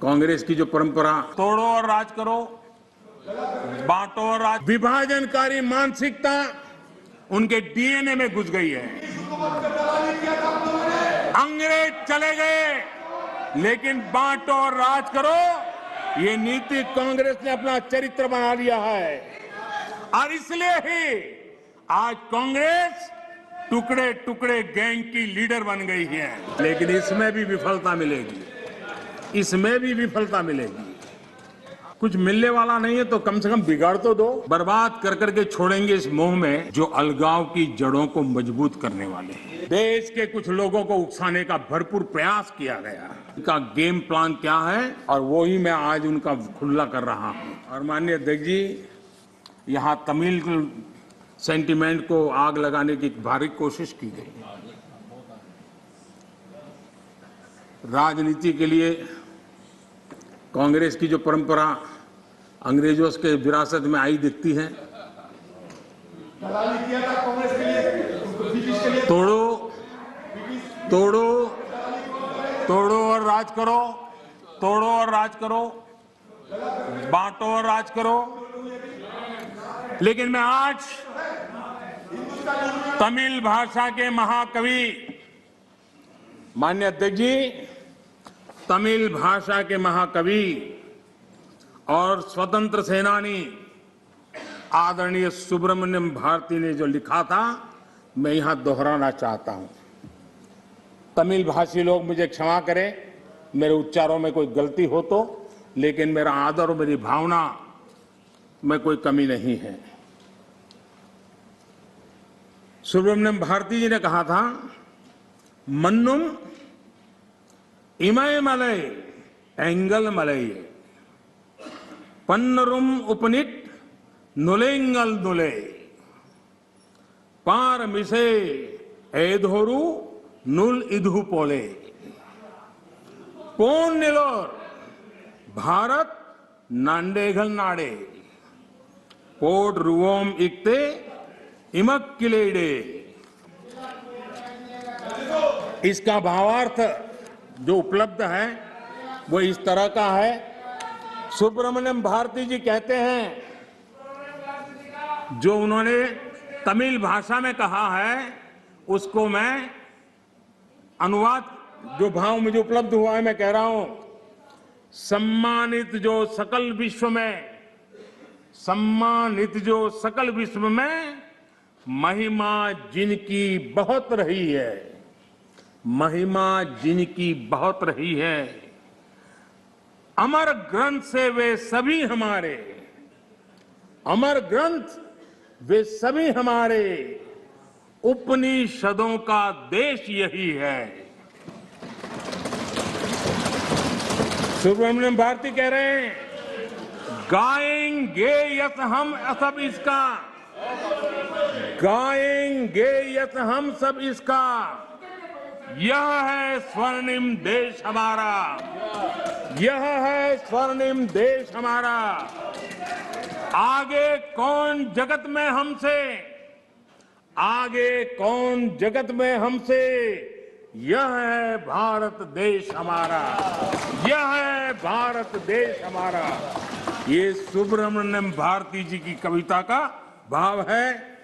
कांग्रेस की जो परंपरा तोड़ो और राज करो, बांटो और राज, विभाजनकारी मानसिकता उनके डीएनए में घुस गई है। अंग्रेज चले गए लेकिन बांटो और राज करो ये नीति कांग्रेस ने अपना चरित्र बना लिया है और इसलिए ही आज कांग्रेस टुकड़े टुकड़े गैंग की लीडर बन गई है। लेकिन इसमें भी विफलता मिलेगी, इसमें भी विफलता मिलेगी। कुछ मिलने वाला नहीं है तो कम से कम बिगाड़ तो दो। बर्बाद कर करके छोड़ेंगे इस मोह में जो अलगाव की जड़ों को मजबूत करने वाले हैं। देश के कुछ लोगों को उकसाने का भरपूर प्रयास किया गया। उनका गेम प्लान क्या है और वो ही मैं आज उनका खुला कर रहा हूं। और माननीय अध्यक्ष जी, यहां तमिल सेंटिमेंट को आग लगाने की भारी कोशिश की गई। राजनीति के लिए कांग्रेस की जो परंपरा अंग्रेजों के विरासत में आई दिखती है। तोड़ो तोड़ो तोड़ो और राज करो, तोड़ो और राज करो, बांटो और राज करो। लेकिन मैं आज तमिल भाषा के महाकवि माननीय अध्यक्ष जी, तमिल भाषा के महाकवि और स्वतंत्र सेनानी आदरणीय सुब्रमण्यम भारती ने जो लिखा था मैं यहां दोहराना चाहता हूं। तमिल भाषी लोग मुझे क्षमा करें, मेरे उच्चारों में कोई गलती हो तो, लेकिन मेरा आदर और मेरी भावना में कोई कमी नहीं है। सुब्रमण्यम भारती जी ने कहा था, मन्नुम इमय मलय एंगल मलय पन्नरुम उपनिट नुलेंगल नुले पार मिसे एधोरु नुल इधु पोले पोन निलोर भारत नांडेगल नाडे पोड रुवोम इक्ते इमक किलेडे। इसका भावार्थ जो उपलब्ध है वो इस तरह का है। सुब्रमण्यम भारती जी कहते हैं, जो उन्होंने तमिल भाषा में कहा है उसको मैं अनुवाद, जो भाव मुझे उपलब्ध हुआ है मैं कह रहा हूं। सम्मानित जो सकल विश्व में, सम्मानित जो सकल विश्व में महिमा जिनकी बहुत रही है, महिमा जिनकी बहुत रही है, अमर ग्रंथ से वे सभी हमारे, अमर ग्रंथ वे सभी हमारे, उपनिषदों का देश यही है। सुब्रमण्यम भारती कह रहे हैं, गाएंगे यस हम सब इसका, गाएंगे यस हम सब इसका, यह है स्वर्णिम देश हमारा, यह है स्वर्णिम देश हमारा। आगे कौन जगत में हमसे, आगे कौन जगत में हमसे, यह है भारत देश हमारा, यह है भारत देश हमारा। ये सुब्रमण्यम भारती जी की कविता का भाव है।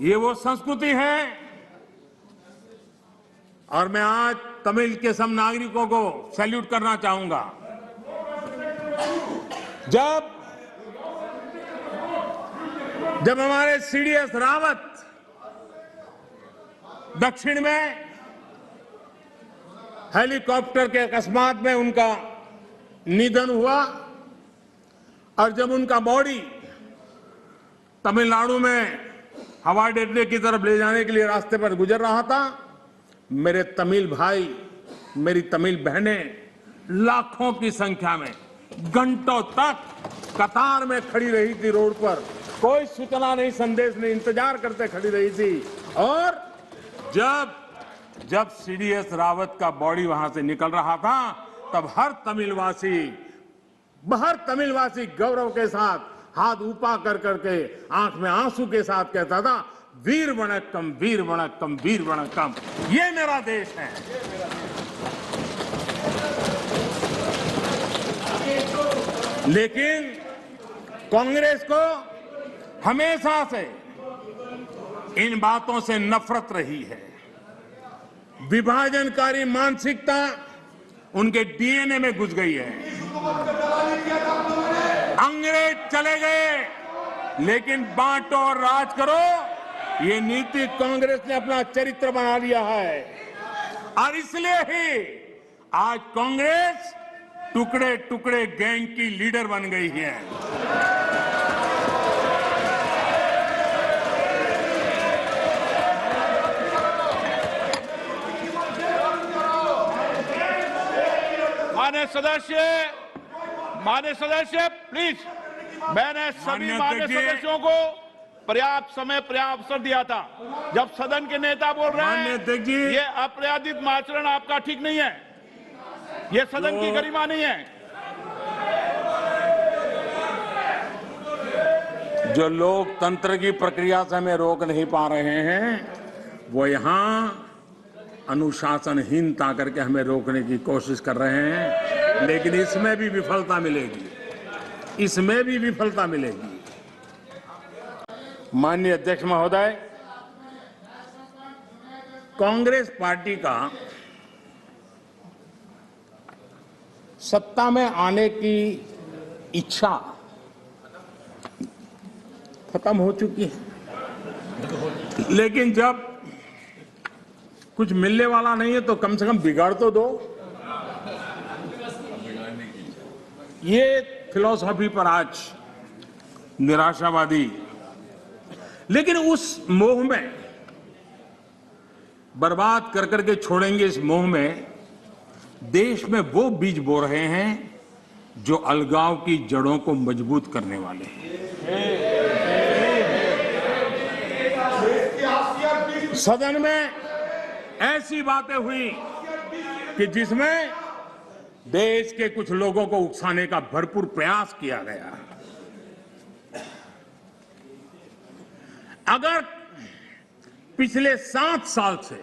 ये वो संस्कृति है। और मैं आज तमिल के सब नागरिकों को सैल्यूट करना चाहूंगा। जब हमारे सीडीएस रावत दक्षिण में हेलीकॉप्टर के अकस्मात में उनका निधन हुआ और जब उनका बॉडी तमिलनाडु में हवाई अड्डे की तरफ ले जाने के लिए रास्ते पर गुजर रहा था, मेरे तमिल भाई, मेरी तमिल बहनें लाखों की संख्या में घंटों तक कतार में खड़ी रही थी रोड पर। कोई सूचना नहीं, संदेश नहीं, इंतजार करते खड़ी रही थी। और जब सीडीएस रावत का बॉडी वहां से निकल रहा था तब हर तमिलवासी गौरव के साथ हाथ ऊपर कर करके आंख में आंसू के साथ कहता था, वीर वणक्कम, वीर वणक्कम, वीर वणक्कम, ये मेरा देश है। लेकिन कांग्रेस को हमेशा से इन बातों से नफरत रही है। विभाजनकारी मानसिकता उनके डीएनए में घुस गई है। अंग्रेज चले गए, लेकिन बांटो और राज करो, ये नीति कांग्रेस ने अपना चरित्र बना लिया है। और इसलिए ही आज कांग्रेस टुकड़े टुकड़े गैंग की लीडर बन गई है। माननीय सदस्य प्लीज, मैंने सभी माननीय सदस्यों को पर्याप्त समय पर्याप्त अवसर दिया था। जब सदन के नेता बोल रहे हैं ये अपराधिक आचरण आपका ठीक नहीं है, ये सदन की गरिमा नहीं है। जो लोकतंत्र की प्रक्रिया से हमें रोक नहीं पा रहे हैं, वो यहां अनुशासनहीनता करके हमें रोकने की कोशिश कर रहे हैं, लेकिन इसमें भी विफलता मिलेगी, इसमें भी विफलता मिलेगी। माननीय अध्यक्ष महोदय, कांग्रेस पार्टी का सत्ता में आने की इच्छा खत्म हो चुकी है, लेकिन जब कुछ मिलने वाला नहीं है तो कम से कम बिगाड़ तो दो। ये फिलॉसफी पर आज निराशावादी, लेकिन उस मोह में बर्बाद कर करके छोड़ेंगे। इस मोह में देश में वो बीज बो रहे हैं जो अलगाव की जड़ों को मजबूत करने वाले हैं। सदन में ऐसी बातें हुई कि जिसमें देश के कुछ लोगों को उकसाने का भरपूर प्रयास किया गया। अगर पिछले 7 साल से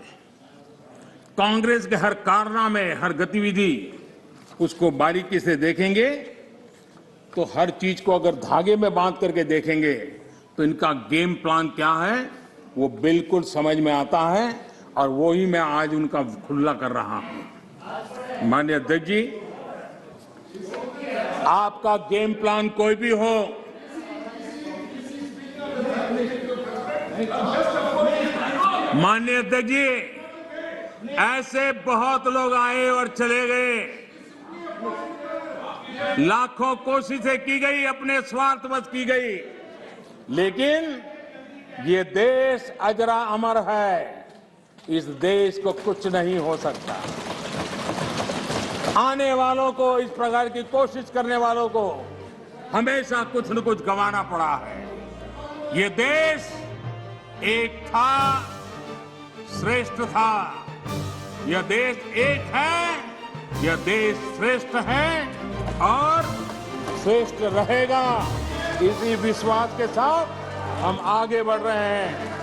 कांग्रेस के हर कारनामे, हर गतिविधि उसको बारीकी से देखेंगे तो हर चीज को अगर धागे में बांध करके देखेंगे तो इनका गेम प्लान क्या है वो बिल्कुल समझ में आता है, और वो ही मैं आज उनका खुला कर रहा हूं। माननीय अध्यक्ष जी, आपका गेम प्लान कोई भी हो, माननीय अध्यक्ष जी, ऐसे बहुत लोग आए और चले गए, लाखों कोशिशें की गई, अपने स्वार्थवश की गई, लेकिन ये देश अजरा अमर है। इस देश को कुछ नहीं हो सकता। आने वालों को, इस प्रकार की कोशिश करने वालों को हमेशा कुछ न कुछ गंवाना पड़ा है। ये देश एक था, श्रेष्ठ था। यह देश एक है, यह देश श्रेष्ठ है और श्रेष्ठ रहेगा। इसी विश्वास के साथ हम आगे बढ़ रहे हैं।